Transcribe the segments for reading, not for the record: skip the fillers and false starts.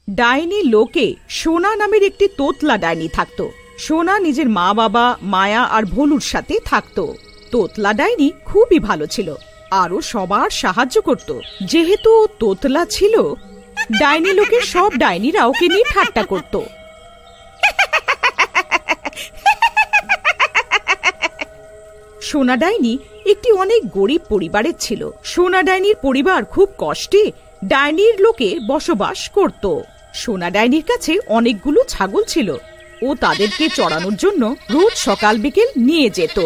ডাইনি লোকে সোনা নামের একটি তোতলা ডাইনি থাকতো। সোনা নিজের মা বাবা মায়া আর ভোলুর সাথে থাকতো। তোতলা ডাইনি খুবই ভালো ছিল, আরো সবার সাহায্য করত। যেহেতু তোতলা ছিল, ডাইনি লোকের সব ডাইনিরা ওকে নিয়ে ঠাট্টা করত। সোনা ডাইনি একটি অনেক গরিব পরিবারের ছিল। সোনা ডাইনির পরিবার খুব কষ্টে ডাইনির লোকে বসবাস করত। সোনা ডাইনির কাছে অনেকগুলো ছাগল ছিল। ও তাদেরকে চড়ানোর জন্য রোজ সকাল বিকেল নিয়ে যেত।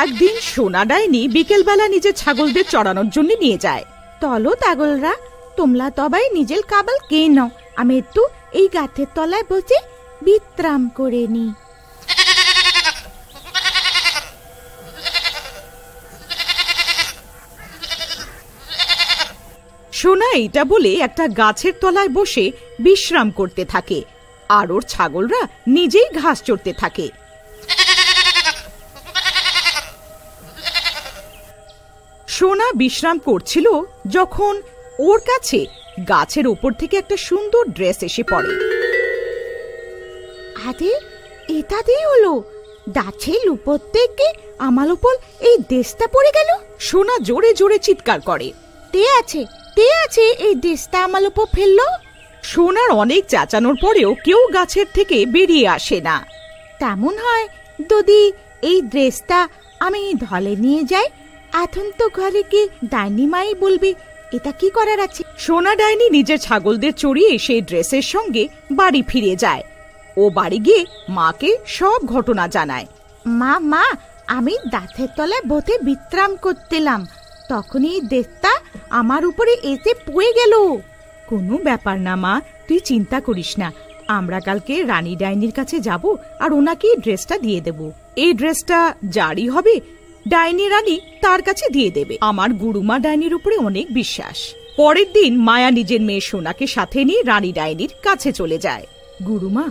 একদিন সোনা ডাইনি বিকেলবেলা নিজের ছাগলদের চড়ানোর জন্য নিয়ে যায়। চলো ছাগলরা, তোমরা সবাই নিজের কাবাল কে নাও, আমি একটু এই গাছের তলায় বসে বিশ্রাম করে নি। সোনা এইটা বলে একটা গাছের তলায় বসে বিশ্রাম করতে থাকে, আর ওর ছাগলরা নিজেই ঘাস চড়তে থাকে। সোনা বিশ্রাম করছিল যখন ওর কাছে গাছের উপর থেকে একটা সুন্দর ড্রেস এসে পড়ে। আরে এটা দিয়ে হলো, গাছের উপর থেকে আমার উপর এই ড্রেসটা পড়ে গেল। সোনা জোরে জোরে চিৎকার করে, তে আছে এই ড্রেসটা আমার উপর ফেললো। সোনার অনেক চেঁচানোর পরেও কেউ গাছের থেকে বেরিয়ে আসে না। তেমন হয় যদি এই ড্রেসটা আমি ধলে নিয়ে যাই, এখন তো ঘরে কি ডাইনি মাই বলবে এটা কি করার আছে। সোনা ডাইনি নিজের ছাগলদের চড়িয়ে সেই ড্রেসের সঙ্গে বাড়ি ফিরে যায়। ও বাড়ি গিয়ে মাকে সব ঘটনা জানায়। মা আমি গাছের তলায় বসে বিশ্রাম করতেলাম, তখনই এই ড্রেসটা আমার উপরে এসে পড়ে গেল। কোনো ব্যাপার না মা, তুই চিন্তা করিস না। আমরা কালকে রানী ডাইনির কাছে যাব আর ওনাকে ড্রেসটা দিয়ে দেব। এই ড্রেসটা জারি হবে, ডাইনি রানী তার কাছে দিয়ে দেবে। আমার গুরুমা ডাইনির উপরে অনেক বিশ্বাস। পরের দিন মায়া নিজের মেয়ে সোনাকে সাথে নিয়ে রানী ডাইনির কাছে চলে যায়। গুরুমা,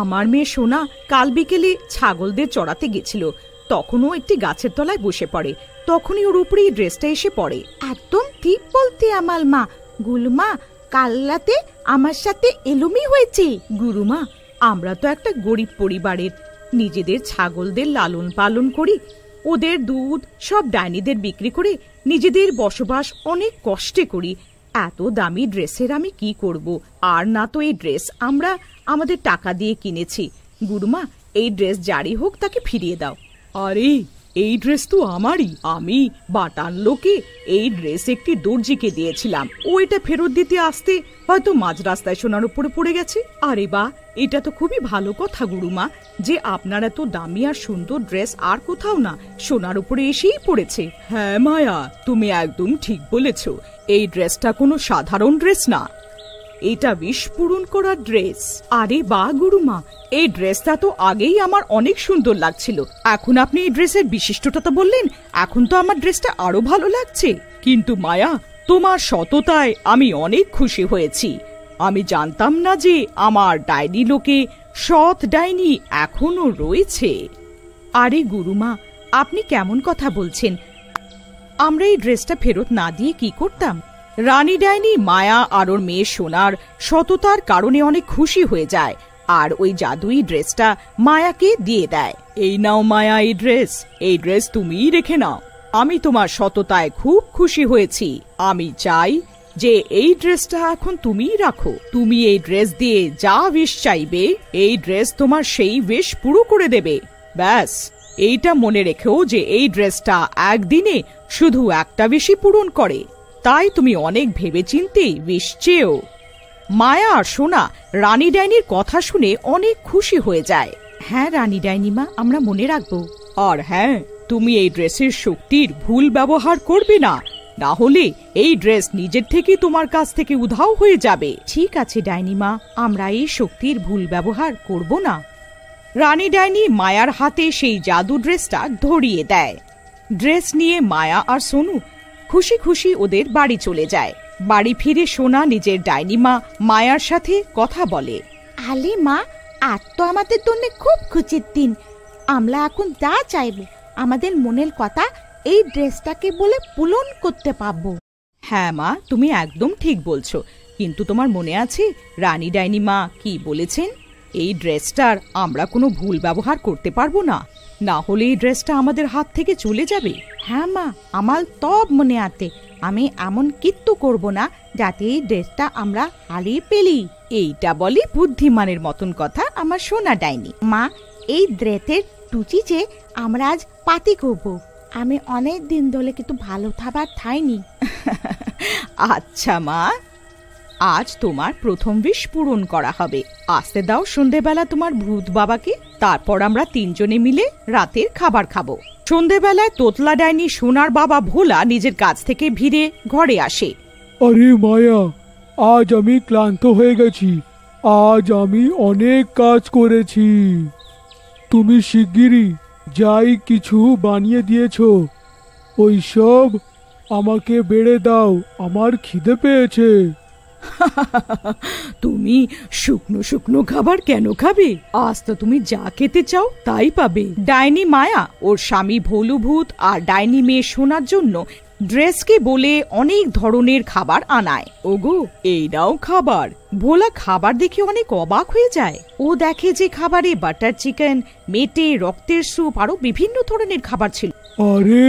আমার মেয়ে সোনা কাল বিকেলে ছাগলদের চড়াতে গেছিল, তখনও একটি গাছের তলায় বসে পড়ে, তখনই ওর উপরে এই ড্রেসটা এসে পড়ে। একদম ঠিক বলতে আমার মা। গুলমা কাল রাতে আমার সাথে এলুমি হয়েছে। গুরুমা, আমরা তো একটা গরিব পরিবারের, নিজেদের ছাগলদের লালন পালন করি, ওদের দুধ সব ডাইনিদের বিক্রি করে নিজেদের বসবাস অনেক কষ্টে করি। এত দামি ড্রেসের আমি কি করব? আর না তো এই ড্রেস আমরা আমাদের টাকা দিয়ে কিনেছি। গুরুমা, এই ড্রেস জারি হোক, তাকে ফিরিয়ে দাও। আরে এই ড্রেস তো আমারই, আমি বাটান লোকে এই ড্রেস একটি দর্জিকে দিয়েছিলাম। ও এটা ফেরত দিতে আসতে হয়তো মাঝ রাস্তায় সোনার উপরে পড়ে গেছে। আরে বা, এটা তো খুবই ভালো কথা গুরুমা, যে আপনার এত দামি আর সুন্দর ড্রেস আর কোথাও না, সোনার উপরে এসেই পড়েছে। হ্যাঁ মায়া, তুমি একদম ঠিক বলেছ। এই ড্রেসটা কোনো সাধারণ ড্রেস না, এটা বিষ পূরণ করা ড্রেস। আরে বা গুরুমা, এই ড্রেসটা তো আগেই আমার অনেক সুন্দর লাগছিল, এখন আপনি এই ড্রেসের বিশিষ্টতা তো বললেন, এখন তো আমার ড্রেসটা আরো ভালো লাগছে। কিন্তু মায়া, তোমার সততায় আমি অনেক খুশি হয়েছি। আমি জানতাম না যে আমার ডাইনি লোকে সৎ ডাইনি এখনো রয়েছে। আরে গুরুমা, আপনি কেমন কথা বলছেন? আমরা এই ড্রেসটা ফেরত না দিয়ে কি করতাম? রানী ডাইনি মায়া আর ওর মেয়ে সোনার সততার কারণে অনেক খুশি হয়ে যায়, আর ওই জাদুই ড্রেসটা মায়াকে দিয়ে দেয়। এই নাও মায়া, এই ড্রেস তুমিই রেখে নাও। আমি তোমার সততায় খুব খুশি হয়েছি। আমি চাই যে এই ড্রেসটা এখন তুমিই রাখো। তুমি এই ড্রেস দিয়ে যা উইশ চাইবে, এই ড্রেস তোমার সেই উইশ পুরো করে দেবে। ব্যাস, এইটা মনে রেখেও যে এই ড্রেসটা একদিনে শুধু একটা উইশই পূরণ করে, তাই তুমি অনেক ভেবেচিন্তে উইশ চেও। মায়া আর সোনা রানী ডাইনির কথা শুনে অনেক খুশি হয়ে যায়। হ্যাঁ রানী ডাইনি মা, আমরা মনে রাখবো। আর হ্যাঁ, তুমি এই ড্রেসের শক্তির ভুল ব্যবহার করবে না, না হলে এই ড্রেস নিজের থেকে তোমার কাছ থেকে উধাও হয়ে যাবে। ঠিক আছে ডাইনি মা, আমরা এই শক্তির ভুল ব্যবহার করব না। রানী ডাইনি মায়ার হাতে সেই জাদু ড্রেসটা ধরিয়ে দেয়। ড্রেস নিয়ে মায়া আর সোনু খুশি খুশি ওদের বাড়ি চলে যায়। বাড়ি ফিরে সোনা নিজের ডাইনি মা মায়ার সাথে কথা বলে। আলে মা, আজ তো আমাদের জন্য খুব খুশির দিন। আমরা এখন যা চাইবো আমাদের মনের কথা এই ড্রেসটাকে বলে পূরণ করতে পারবো। হ্যাঁ মা, তুমি একদম ঠিক বলছো, কিন্তু তোমার মনে আছে রানী ডাইনি মা কি বলেছেন? এই ড্রেসটার আমরা কোনো ভুল ব্যবহার করতে পারবো না, না হলে এই ড্রেসটা আমাদের হাত থেকে চলে যাবে। হ্যাঁ মা, আমার তব মনে আছে, আমি এমন কিচ্ছু করব না যাতে এই ড্রেসটা আমরা হারিয়ে ফেলি। এইটা বলি বুদ্ধিমানের মতন কথা আমার সোনা ডাইনি। মা, এই ড্রেসের টুচি যে আমরা আজ পার্টি করব। আমি অনেক দিন ধরে কিন্তু ভালো খাবার খাইনি। আচ্ছা মা, আজ তোমার প্রথম উইশ পূরণ করা হবে। আসতে দাও সন্ধেবেলা তোমার ভূত বাবাকে, তারপর আমরা তিনজনে মিলে রাতের খাবার খাবো। সন্ধেবেলায় তোতলা ডাইনি সোনার বাবা ভোলা নিজের কাজ থেকে ভিড়ে ঘরে আসে। আরে মায়া, আজ আমি ক্লান্ত হয়ে গেছি। আজ আমি অনেক কাজ করেছি। তুমি শিগগিরই যাই কিছু বানিয়ে দিয়েছো ওই সব আমাকে বেড়ে দাও, আমার খিদে পেয়েছে। তুমি শুকনো শুকনো খাবার কেন খাবে? আজ তো তুমি যা খেতে চাও তাই পাবে। ডাইনি মায়া ওর স্বামী ভোলু ভূত আর ডাইনি মেয়ে সোনার জন্য ড্রেসকে বলে অনেক ধরনের খাবার আনায়। ওগো, এই নাও খাবার। ভোলা খাবার দেখে অনেক অবাক হয়ে যায়। ও দেখে যে খাবারে বাটার চিকেন, মেটে, রক্তের স্যুপ আরো বিভিন্ন ধরনের খাবার ছিল। আরে,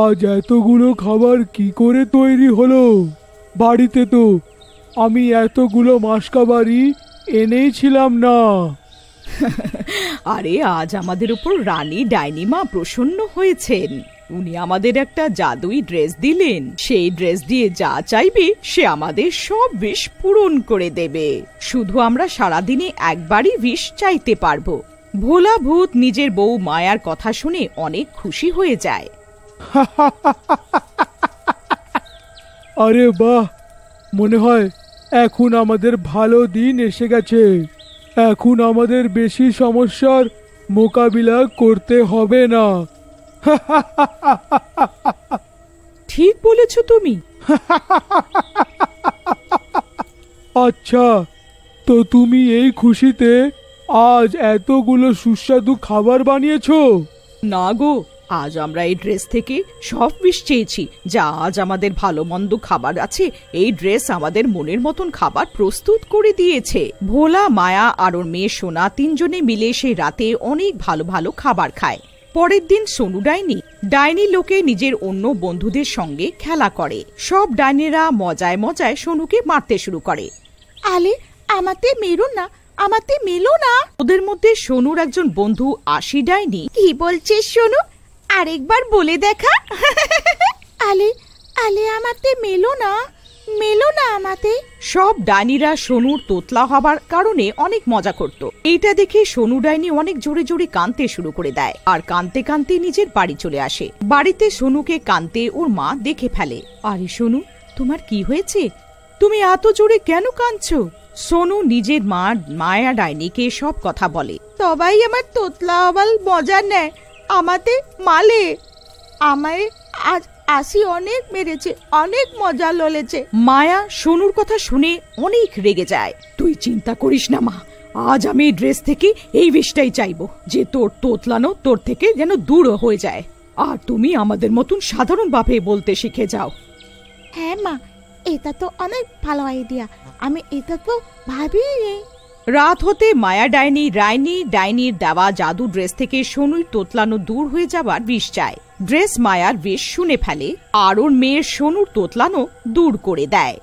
আজ এতগুলো খাবার কি করে তৈরি হলো? বাড়িতে তো আমি এতগুলো মাসকাবারি এনেইছিলাম না। আরে, আজ আমাদের উপর রানী ডাইনি মা প্রসন্ন হয়েছেন। উনি আমাদের একটা জাদুই ড্রেস দিলেন। সেই ড্রেস দিয়ে যা চাইবে সে আমাদের সব উইশ পূরণ করে দেবে। শুধু আমরা সারাদিনে একবারই উইশ চাইতে পারবো। ভোলা ভূত নিজের বউ মায়ার কথা শুনে অনেক খুশি হয়ে যায়। আরে বাহ, মনে হয় এখন আমাদের ভালো দিন এসে গেছে। এখন আমাদের বেশি সমস্যার মোকাবিলা করতে হবে না। ঠিক বলেছ তুমি। আচ্ছা, তো তুমি এই খুশিতে আজ এতগুলো সুস্বাদু খাবার বানিয়েছো? না গো, আজ আমরা এই ড্রেস থেকে সব উইশ চেয়েছি। যা আজ আমাদের ভালো মন্দ খাবার আছে, এই ড্রেস আমাদের মনের মতন খাবার প্রস্তুত করে দিয়েছে। ভোলা, মায়া আর ওর মেয়ে সোনা তিনজনে মিলে সেই রাতে অনেক ভালো ভালো খাবার খায়। পরের দিন সোনু ডাইনি লোকে নিজের অন্য বন্ধুদের সঙ্গে খেলা করে। সব ডাইনিরা মজায় মজায় সোনুকে মারতে শুরু করে। আলে, আমাতে মেরো না, আমাতে মেলো না। ওদের মধ্যে সোনুর একজন বন্ধু আশি ডাইনি। কি বলছিস সোনু? আরেকবার বলে দেখা। আলে, আলে, আমাতে মেলো না, মেলো না আমাতে। সব ডাইনিরা সোনুর তোতলা হবার কারণে অনেক মজা করত। এইটা দেখে সোনু ডাইনি অনেক জোরে জোরে কাঁদতে শুরু করে দেয় আর কাঁদতে কাঁদতে নিজের বাড়ি চলে আসে। বাড়িতে সোনুকে কাঁদতে ওর মা দেখে ফেলে। আরে সোনু, তোমার কি হয়েছে? তুমি এত জোরে কেন কাঁদছো? সোনু নিজের মা মায়া ডাইনিকে সব কথা বলে। সবাই আমার তোতলা আবাল মজা নেয়, আমাতে মালে। আমায় আজ আসি অনেক মেরেছে, অনেক মজা ললেছে। মায়া সোনুর কথা শুনে অনেক রেগে যায়। তুই চিন্তা করিস না মা, আজ আমি এই ড্রেস থেকে এই উইশটাই চাইবো যে তোর তোতলানো তোর থেকে যেন দূর হয়ে যায়, আর তুমি আমাদের মতন সাধারণ ভাবে বলতে শিখে যাও। হ্যাঁ মা, এটা তো অনেক ভালো আইডিয়া, আমি এটা তো ভাবিনি। রাত হতে মায়া ডাইনির দেওয়া জাদু ড্রেস থেকে সোনুর তোতলানো দূর হয়ে যাবার বিষ চায়। ড্রেস মায়ার বিষ শুনে ফেলে আর ওর মেয়ের সোনুর তোতলানো দূর করে দেয়।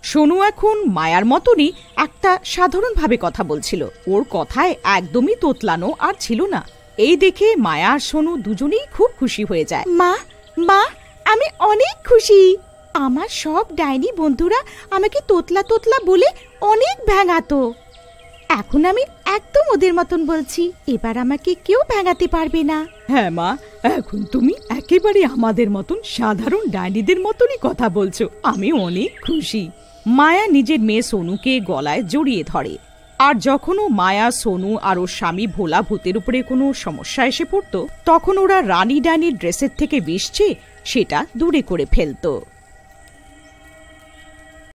সোনু এখন মায়ার মতনই একটা সাধারণভাবে কথা বলছিল। ওর কথায় একদমই তোতলানো আর ছিল না। এই দেখে মায়া আর সোনু দুজনেই খুব খুশি হয়ে যায়। মা, মা, আমি অনেক খুশি। আমার সব ডাইনি বন্ধুরা আমাকে তোতলা তোতলা বলে অনেক ভেঙাতো। এখন আমি একদম ওদের মতন বলছি। এবার আমাকে কেউ ভেঙাতে পারবে না। হ্যাঁ মা, এখন তুমি একেবারে আমাদের মতন সাধারণ ডাইনিদের মতনই কথা বলছো। আমি অনেক খুশি। মায়া নিজের মেয়ে সোনুকে গলায় জড়িয়ে ধরে। আর যখনও মায়া, সোনু আর ওর স্বামী ভোলা ভূতের উপরে কোনো সমস্যা এসে পড়তো, তখন ওরা রানী ডাইনির ড্রেসের থেকে বিষ চেয়ে সেটা দূরে করে ফেলতো।